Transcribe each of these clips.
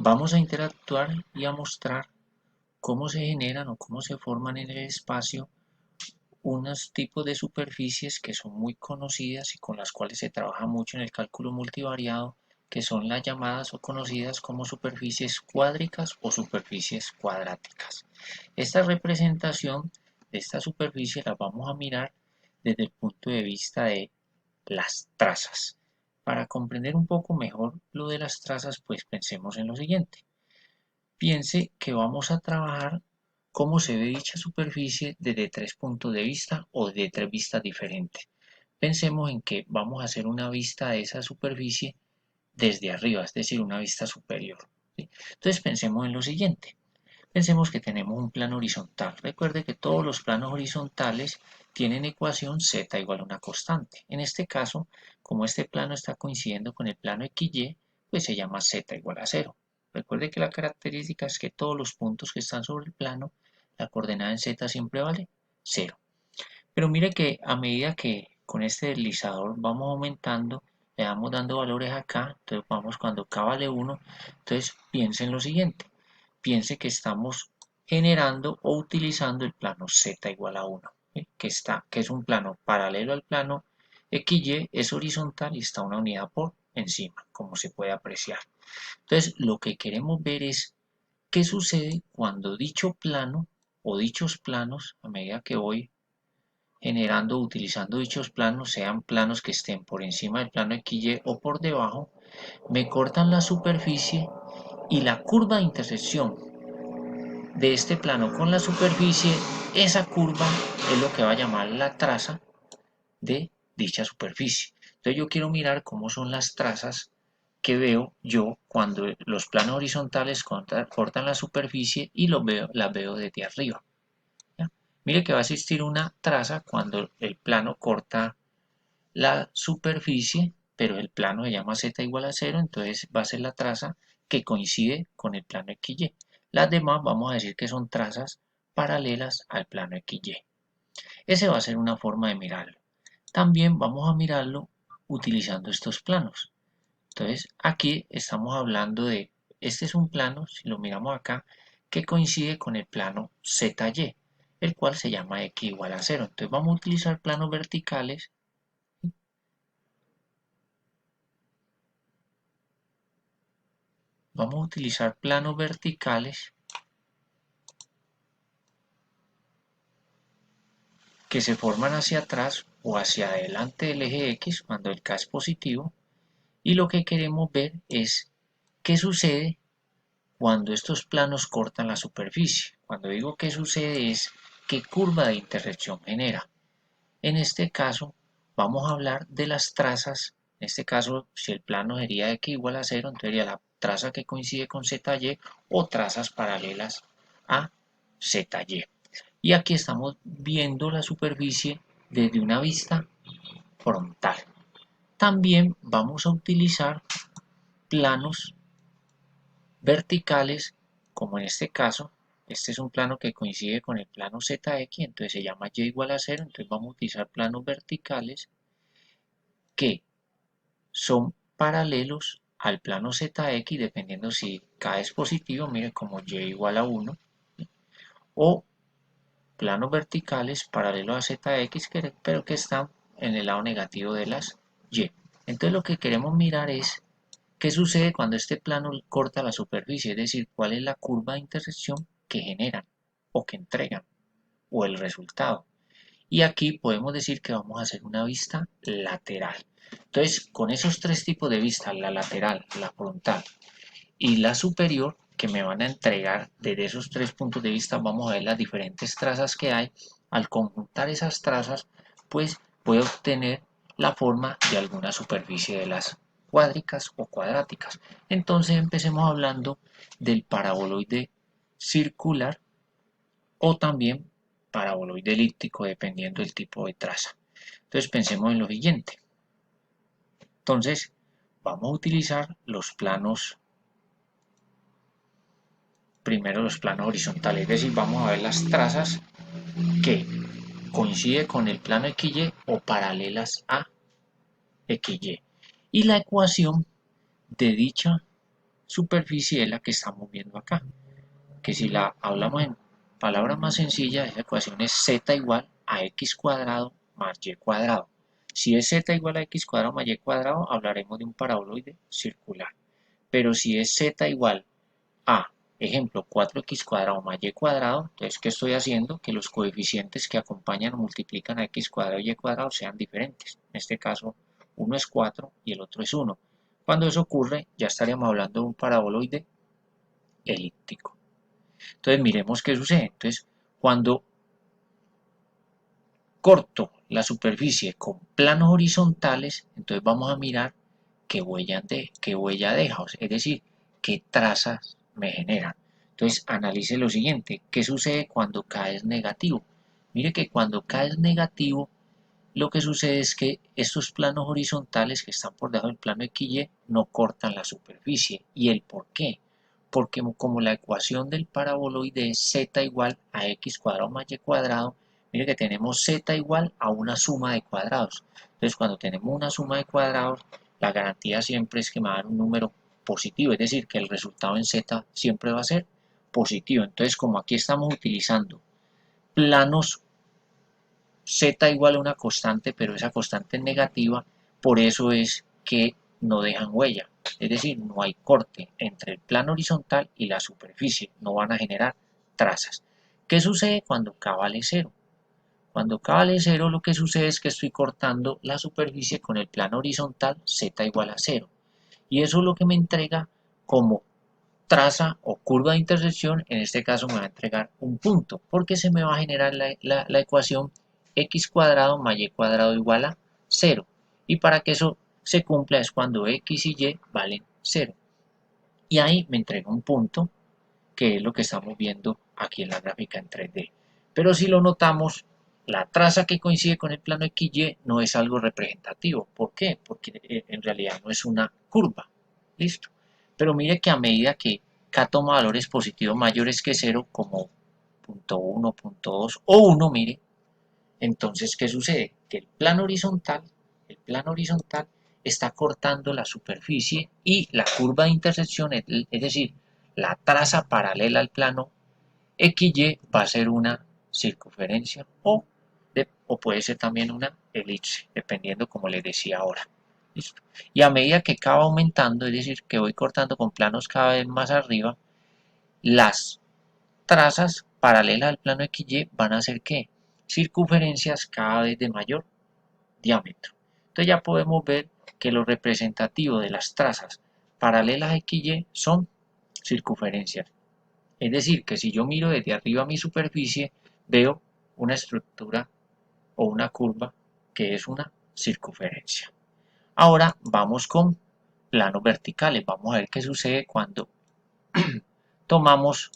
Vamos a interactuar y a mostrar cómo se generan o cómo se forman en el espacio unos tipos de superficies que son muy conocidas y con las cuales se trabaja mucho en el cálculo multivariado, que son las llamadas o conocidas como superficies cuádricas o superficies cuadráticas. Esta representación de esta superficie la vamos a mirar desde el punto de vista de las trazas. Para comprender un poco mejor lo de las trazas, pues pensemos en lo siguiente. Piense que vamos a trabajar cómo se ve dicha superficie desde tres puntos de vista o desde tres vistas diferentes. Pensemos en que vamos a hacer una vista de esa superficie desde arriba, es decir, una vista superior. ¿Sí? Entonces pensemos en lo siguiente. Pensemos que tenemos un plano horizontal. Recuerde que todos los planos horizontales tienen ecuación z igual a una constante. En este caso, como este plano está coincidiendo con el plano XY, pues se llama z igual a 0. Recuerde que la característica es que todos los puntos que están sobre el plano, la coordenada en z siempre vale 0. Pero mire que a medida que con este deslizador vamos aumentando, le vamos dando valores acá, entonces vamos cuando k vale 1, entonces piense en lo siguiente. Piense que estamos generando o utilizando el plano z igual a 1, ¿sí? que es un plano paralelo al plano XY, es horizontal y está una unidad por encima, como se puede apreciar. Entonces, lo que queremos ver es qué sucede cuando dicho plano o dichos planos, a medida que voy generando o utilizando dichos planos, sean planos que estén por encima del plano XY o por debajo, me cortan la superficie y la curva de intersección de este plano con la superficie, esa curva es lo que va a llamar la traza de dicha superficie. Entonces yo quiero mirar cómo son las trazas que veo yo cuando los planos horizontales cortan la superficie y las veo desde arriba. ¿Ya? Mire que va a existir una traza cuando el plano corta la superficie, pero el plano se llama z igual a 0, entonces va a ser la traza que coincide con el plano XY. Las demás vamos a decir que son trazas paralelas al plano XY. Esa va a ser una forma de mirarlo. También vamos a mirarlo utilizando estos planos. Entonces aquí estamos hablando de, este es un plano, si lo miramos acá, que coincide con el plano ZY, el cual se llama X igual a 0. Entonces vamos a utilizar planos verticales. Vamos a utilizar planos verticales que se forman hacia atrás o hacia adelante del eje X cuando el K es positivo. Y lo que queremos ver es qué sucede cuando estos planos cortan la superficie. Cuando digo qué sucede es qué curva de intersección genera. En este caso vamos a hablar de las trazas. En este caso, si el plano sería X igual a 0, entonces sería la traza que coincide con ZY o trazas paralelas a ZY. Y aquí estamos viendo la superficie desde una vista frontal. También vamos a utilizar planos verticales, como en este caso. Este es un plano que coincide con el plano ZX, entonces se llama Y igual a 0, entonces vamos a utilizar planos verticales que son paralelos al plano ZX, dependiendo si K es positivo, miren como Y igual a 1, o planos verticales paralelos a ZX, pero que están en el lado negativo de las Y. Entonces lo que queremos mirar es qué sucede cuando este plano corta la superficie, es decir, cuál es la curva de intersección que generan o que entregan, o el resultado. Y aquí podemos decir que vamos a hacer una vista lateral. Entonces, con esos tres tipos de vista, la lateral, la frontal y la superior, que me van a entregar desde esos tres puntos de vista, vamos a ver las diferentes trazas que hay. Al conjuntar esas trazas, pues voy a obtener la forma de alguna superficie de las cuádricas o cuadráticas. Entonces empecemos hablando del paraboloide circular o también paraboloide elíptico, dependiendo del tipo de traza. Entonces pensemos en lo siguiente. Entonces vamos a utilizar los planos, primero los planos horizontales, es decir, vamos a ver las trazas que coincide con el plano XY o paralelas a XY. Y la ecuación de dicha superficie es la que estamos viendo acá, que si la hablamos en palabras más sencillas, esa ecuación es z igual a x cuadrado más y cuadrado. Si es z igual a x cuadrado más y cuadrado, hablaremos de un paraboloide circular. Pero si es z igual a, ejemplo, 4x cuadrado más y cuadrado, entonces, ¿qué estoy haciendo? Que los coeficientes que acompañan o multiplican a x cuadrado y cuadrado sean diferentes. En este caso, uno es 4 y el otro es 1. Cuando eso ocurre, ya estaríamos hablando de un paraboloide elíptico. Entonces, miremos qué sucede. Entonces, cuando corto la superficie con planos horizontales, entonces vamos a mirar qué huella deja, es decir, qué trazas me generan. Entonces analice lo siguiente, ¿qué sucede cuando K es negativo? Mire que cuando K es negativo, lo que sucede es que estos planos horizontales que están por debajo del plano XY no cortan la superficie. ¿Y el por qué? Porque como la ecuación del paraboloide es z igual a x cuadrado más y cuadrado, mire que tenemos z igual a una suma de cuadrados. Entonces cuando tenemos una suma de cuadrados, la garantía siempre es que me va a dar un número positivo, es decir, que el resultado en z siempre va a ser positivo. Entonces como aquí estamos utilizando planos z igual a una constante, pero esa constante es negativa, por eso es que no dejan huella. Es decir, no hay corte entre el plano horizontal y la superficie, no van a generar trazas. ¿Qué sucede cuando K vale 0? Cuando K vale 0, lo que sucede es que estoy cortando la superficie con el plano horizontal z igual a 0. Y eso es lo que me entrega como traza o curva de intersección, en este caso me va a entregar un punto, porque se me va a generar la ecuación x cuadrado más y cuadrado igual a 0. Y para que eso se cumpla es cuando x y y valen 0. Y ahí me entrega un punto, que es lo que estamos viendo aquí en la gráfica en 3D. Pero si lo notamos, la traza que coincide con el plano XY no es algo representativo. ¿Por qué? Porque en realidad no es una curva. ¿Listo? Pero mire que a medida que K toma valores positivos mayores que 0, como 0.1, 0.2 o 1, mire, entonces, ¿qué sucede? Que el plano horizontal está cortando la superficie y la curva de intersección, es decir, la traza paralela al plano XY va a ser una circunferencia o puede ser también una elipse, dependiendo como les decía ahora. ¿Listo? Y a medida que K va aumentando, es decir, que voy cortando con planos cada vez más arriba, las trazas paralelas al plano XY van a ser ¿qué? Circunferencias cada vez de mayor diámetro. Entonces ya podemos ver que lo representativo de las trazas paralelas a XY son circunferencias. Es decir, que si yo miro desde arriba mi superficie, veo una estructura o una curva que es una circunferencia. Ahora vamos con planos verticales. Vamos a ver qué sucede cuando tomamos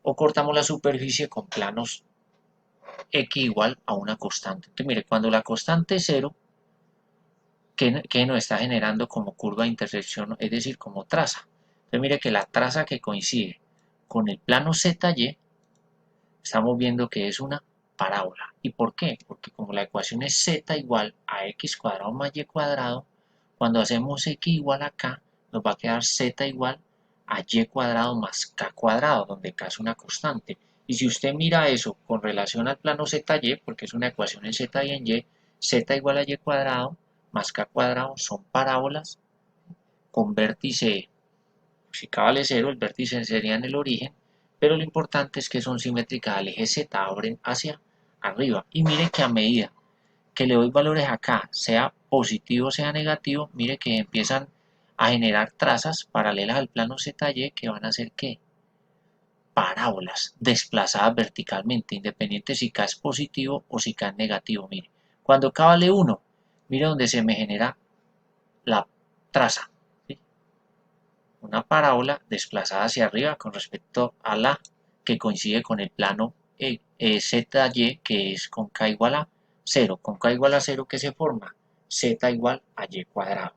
o cortamos la superficie con planos x igual a una constante. Entonces, mire, cuando la constante es 0, ¿qué nos está generando como curva de intersección? Es decir, como traza. Entonces, mire que la traza que coincide con el plano ZY, estamos viendo que es una parábola. ¿Y por qué? Porque como la ecuación es z igual a x cuadrado más y cuadrado, cuando hacemos x igual a k, nos va a quedar z igual a y cuadrado más k cuadrado, donde k es una constante. Y si usted mira eso con relación al plano ZY, porque es una ecuación en z y en y, z igual a y cuadrado más k cuadrado son parábolas con vértice, si k vale 0, el vértice sería en el origen, pero lo importante es que son simétricas al eje z, abren hacia arriba. Y mire que a medida que le doy valores acá, sea positivo o sea negativo, mire que empiezan a generar trazas paralelas al plano ZY que van a hacer ¿qué? Parábolas desplazadas verticalmente, independiente si K es positivo o si K es negativo. Mire, cuando K vale 1, mire donde se me genera la traza, ¿sí? Una parábola desplazada hacia arriba con respecto a la que coincide con el plano ZY, que es con K igual a 0. Con K igual a 0, ¿qué se forma? Z igual a Y cuadrado.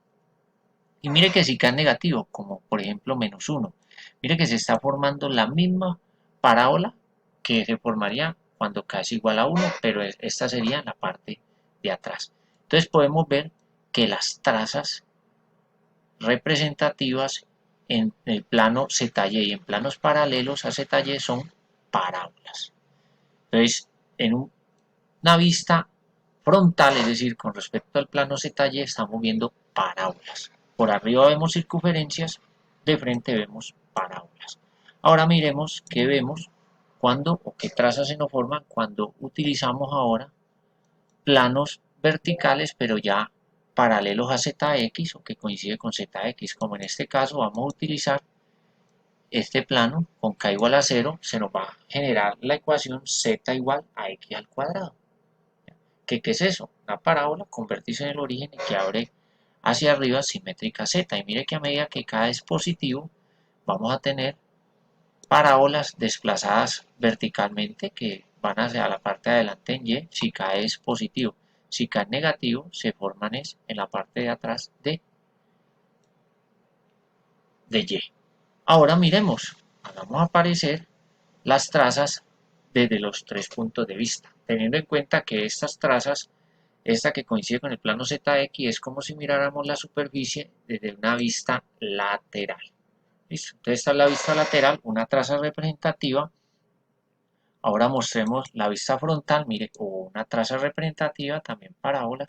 Y mire que si K es negativo, como por ejemplo menos 1, mire que se está formando la misma parábola que se formaría cuando K es igual a 1, pero esta sería la parte de atrás. Entonces podemos ver que las trazas representativas en el plano ZY y en planos paralelos a ZY son parábolas. Entonces, en una vista frontal, es decir, con respecto al plano ZY, estamos viendo parábolas. Por arriba vemos circunferencias, de frente vemos parábolas. Ahora miremos qué vemos cuando o qué trazas se nos forman cuando utilizamos ahora planos verticales, pero ya paralelos a ZX o que coincide con ZX, como en este caso vamos a utilizar este plano con k igual a 0, se nos va a generar la ecuación z igual a x al cuadrado. ¿Qué es eso? Una parábola con vértice en el origen y que abre hacia arriba simétrica z. Y mire que a medida que k es positivo, vamos a tener parábolas desplazadas verticalmente que van hacia la parte de adelante en y si k es positivo. Si k es negativo, se forman en la parte de atrás de y. Ahora miremos, hagamos aparecer las trazas desde los tres puntos de vista, teniendo en cuenta que estas trazas, esta que coincide con el plano ZX, es como si miráramos la superficie desde una vista lateral. ¿Listo? Entonces esta es la vista lateral, una traza representativa. Ahora mostremos la vista frontal, mire, o una traza representativa, también parábola.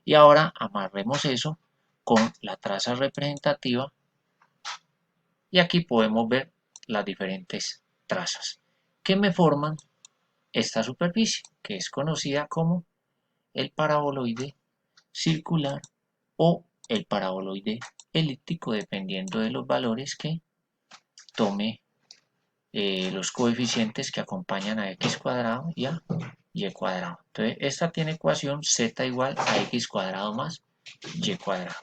Y ahora amarremos eso con la traza representativa y aquí podemos ver las diferentes trazas que me forman esta superficie, que es conocida como el paraboloide circular o el paraboloide elíptico, dependiendo de los valores que tome los coeficientes que acompañan a x cuadrado y a y cuadrado. Entonces, esta tiene ecuación z igual a x cuadrado más y cuadrado.